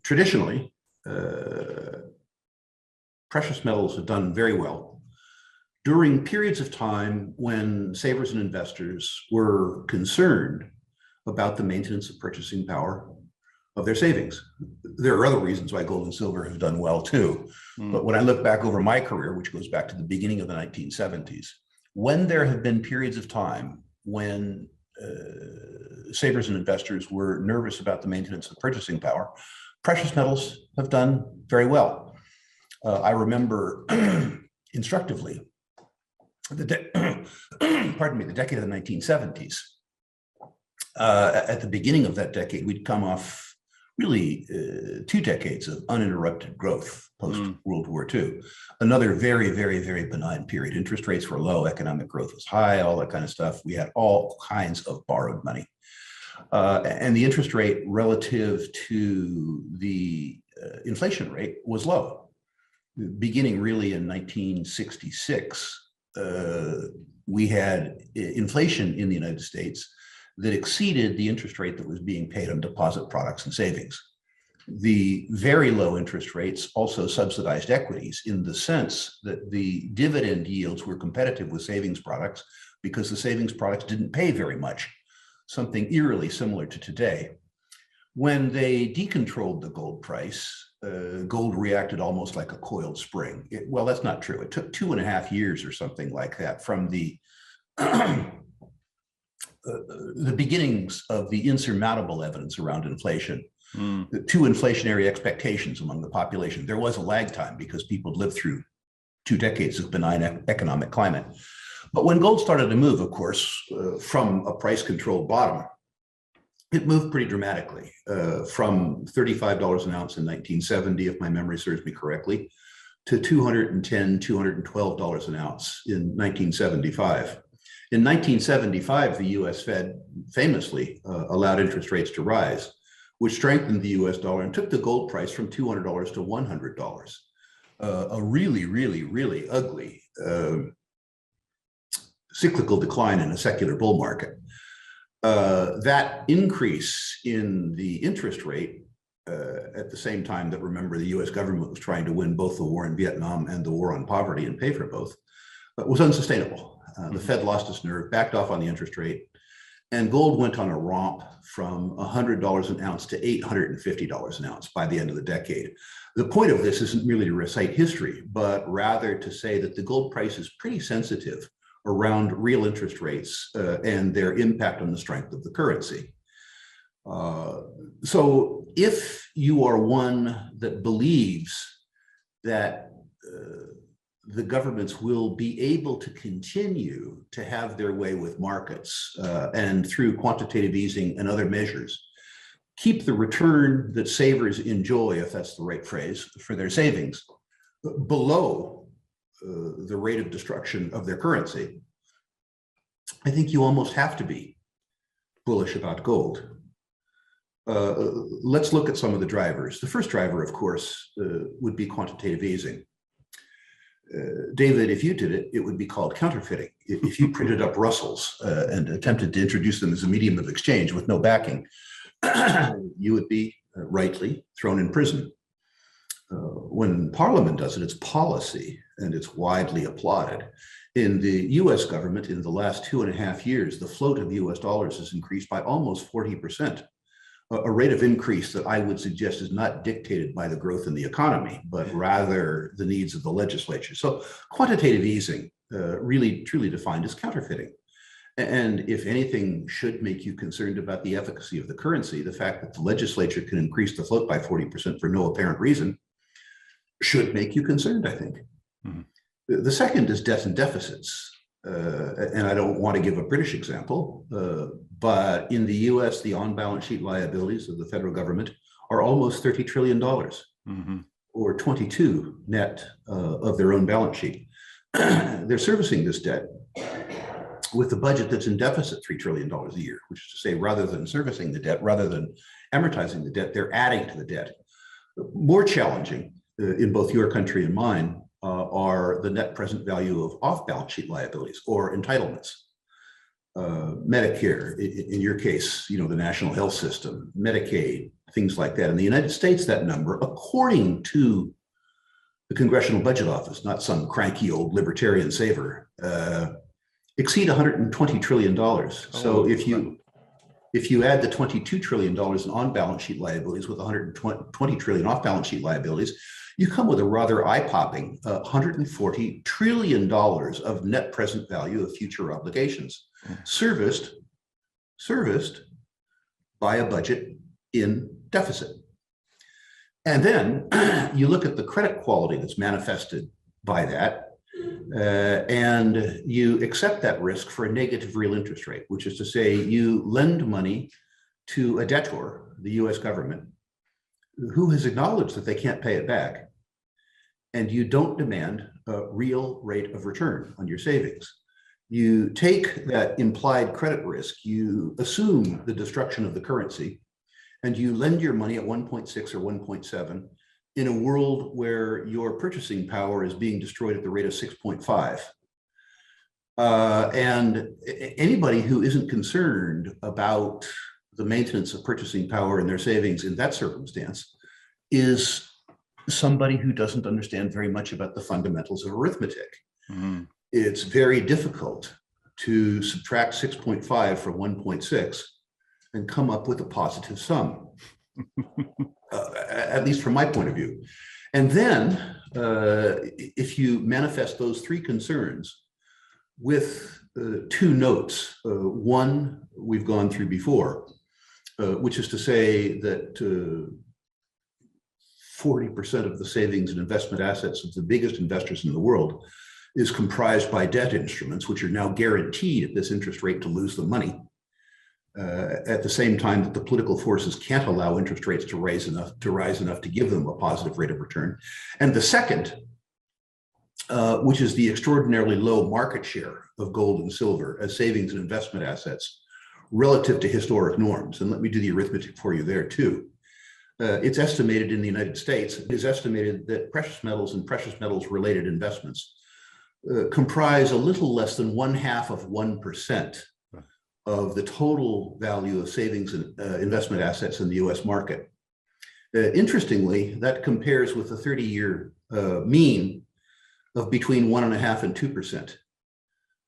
Traditionally, precious metals have done very well during periods of time when savers and investors were concerned about the maintenance of purchasing power of their savings. There are other reasons why gold and silver have done well too. But when I look back over my career, which goes back to the beginning of the 1970s, when there have been periods of time when savers and investors were nervous about the maintenance of purchasing power, precious metals have done very well. I remember instructively, the decade of the 1970s. At the beginning of that decade, we'd come off really 2 decades of uninterrupted growth post-World War II. Another very, very, very benign period. Interest rates were low, economic growth was high, all that kind of stuff. We had all kinds of borrowed money. And the interest rate relative to the inflation rate was low. Beginning really in 1966, we had inflation in the United States that exceeded the interest rate that was being paid on deposit products and savings. The very low interest rates also subsidized equities in the sense that the dividend yields were competitive with savings products because the savings products didn't pay very much, something eerily similar to today. When they decontrolled the gold price, gold reacted almost like a coiled spring. Well, that's not true. It took 2.5 years or something like that from the beginnings of the insurmountable evidence around inflation, the 2 inflationary expectations among the population. There was a lag time because people lived through 2 decades of benign economic climate. But when gold started to move, of course, from a price-controlled bottom, it moved pretty dramatically from $35 an ounce in 1970, if my memory serves me correctly, to $210, $212 an ounce in 1975. In 1975, the US Fed famously allowed interest rates to rise, which strengthened the US dollar and took the gold price from $200 to $100. A really, really, really ugly cyclical decline in a secular bull market. That increase in the interest rate at the same time that, remember, the US government was trying to win both the war in Vietnam and the war on poverty and pay for both, was unsustainable. The Fed lost its nerve, backed off on the interest rate, and gold went on a romp from $100 an ounce to $850 an ounce by the end of the decade. The point of this isn't really to recite history, but rather to say that the gold price is pretty sensitive around real interest rates and their impact on the strength of the currency. So if you are one that believes that the governments will be able to continue to have their way with markets and through quantitative easing and other measures, keep the return that savers enjoy, if that's the right phrase, for their savings below the rate of destruction of their currency, I think you almost have to be bullish about gold. Let's look at some of the drivers. The first driver, of course, would be quantitative easing. David, if you did it, it would be called counterfeiting. If you printed up Russells and attempted to introduce them as a medium of exchange with no backing, you would be rightly thrown in prison. When Parliament does it, it's policy and it's widely applauded. In the US government, in the last 2.5 years, the float of US dollars has increased by almost 40%. A rate of increase that I would suggest is not dictated by the growth in the economy, but rather the needs of the legislature. So quantitative easing, really truly defined as counterfeiting. And if anything should make you concerned about the efficacy of the currency, the fact that the legislature can increase the float by 40% for no apparent reason should make you concerned, I think. The second is debts and deficits. And I don't want to give a British example, but in the US, the on-balance sheet liabilities of the federal government are almost $30 trillion, or 22 net of their own balance sheet. They're servicing this debt with a budget that's in deficit $3 trillion a year, which is to say, rather than servicing the debt, rather than amortizing the debt, they're adding to the debt. More challenging in both your country and mine are the net present value of off-balance sheet liabilities or entitlements. Medicare, in your case, the national health system, Medicaid, things like that. In the United States, that number, according to the Congressional Budget Office, not some cranky old libertarian saver, exceed $120 trillion. So if you add the $22 trillion in on-balance sheet liabilities with 120 trillion off-balance sheet liabilities, you come with a rather eye-popping $140 trillion of net present value of future obligations, serviced by a budget in deficit. And then you look at the credit quality that's manifested by that, and you accept that risk for a negative real interest rate, which is to say you lend money to a debtor, the US government, who has acknowledged that they can't pay it back, and you don't demand a real rate of return on your savings. You take that implied credit risk, you assume the destruction of the currency, and you lend your money at 1.6 or 1.7 in a world where your purchasing power is being destroyed at the rate of 6.5. And anybody who isn't concerned about the maintenance of purchasing power in their savings in that circumstance is somebody who doesn't understand very much about the fundamentals of arithmetic. Mm-hmm. It's very difficult to subtract 6.5 from 1.6 and come up with a positive sum, at least from my point of view. And then if you manifest those three concerns with two notes, one we've gone through before, which is to say that 40% of the savings and investment assets of the biggest investors in the world is comprised by debt instruments, which are now guaranteed at this interest rate to lose the money. At the same time that the political forces can't allow interest rates to rise enough to give them a positive rate of return. And the second, which is the extraordinarily low market share of gold and silver as savings and investment assets relative to historic norms. And let me do the arithmetic for you there too. It's estimated in the United States, it is estimated that precious metals and precious metals related investments comprise a little less than 0.5% of the total value of savings and investment assets in the US market. Interestingly, that compares with the 30-year mean of between 1.5% and 2%.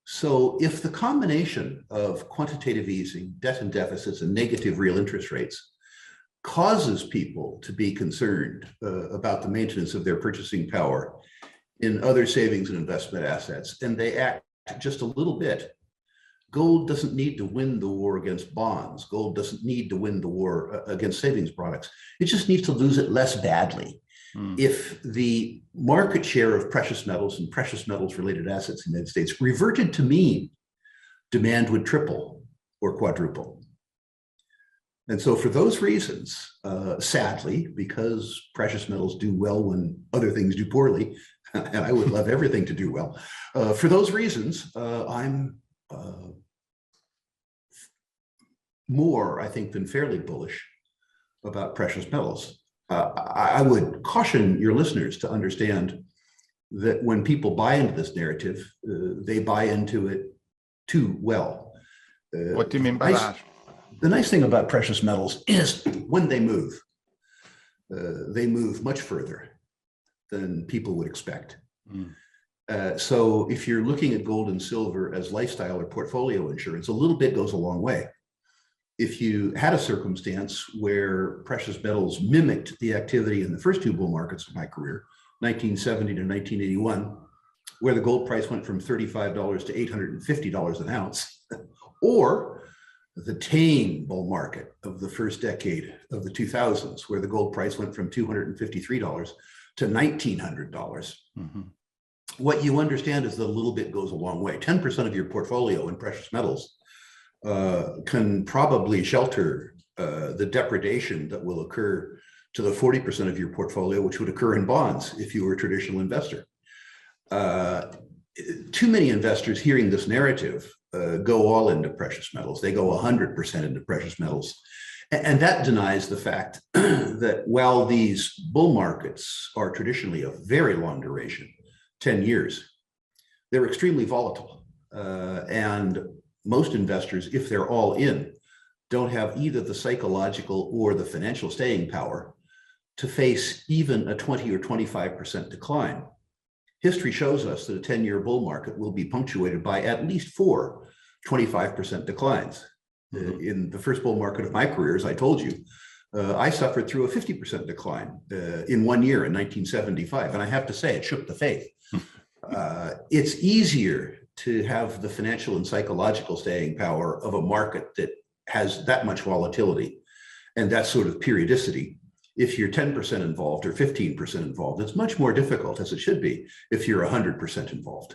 So if the combination of quantitative easing, debt and deficits, and negative real interest rates causes people to be concerned about the maintenance of their purchasing power in other savings and investment assets, and they act just a little bit, gold doesn't need to win the war against bonds. Gold doesn't need to win the war against savings products. It just needs to lose it less badly. If the market share of precious metals and precious metals related assets in the United States reverted to mean, demand would triple or quadruple. And so for those reasons, sadly, because precious metals do well when other things do poorly, and I would love everything to do well, for those reasons, I'm more, I think, than fairly bullish about precious metals. I would caution your listeners to understand that when people buy into this narrative, they buy into it too well. What do you mean by that? The nice thing about precious metals is when they move much further than people would expect. So if you're looking at gold and silver as lifestyle or portfolio insurance, a little bit goes a long way. If you had a circumstance where precious metals mimicked the activity in the first two bull markets of my career, 1970 to 1981, where the gold price went from $35 to $850 an ounce, or the tame bull market of the first decade of the 2000s, where the gold price went from $253 to $1,900. What you understand is that a little bit goes a long way. 10% of your portfolio in precious metals can probably shelter the depredation that will occur to the 40% of your portfolio, which would occur in bonds if you were a traditional investor. Too many investors hearing this narrative go all into precious metals. They go 100% into precious metals. And that denies the fact that while these bull markets are traditionally of very long duration, 10 years, they're extremely volatile. And most investors, if they're all in, don't have either the psychological or the financial staying power to face even a 20 or 25% decline. History shows us that a 10-year bull market will be punctuated by at least 4 25% declines. In the first bull market of my career, as I told you, I suffered through a 50% decline in 1 year in 1975. And I have to say, it shook the faith. It's easier to have the financial and psychological staying power of a market that has that much volatility and that sort of periodicity. If you're 10% involved or 15% involved, it's much more difficult, as it should be, if you're 100% involved.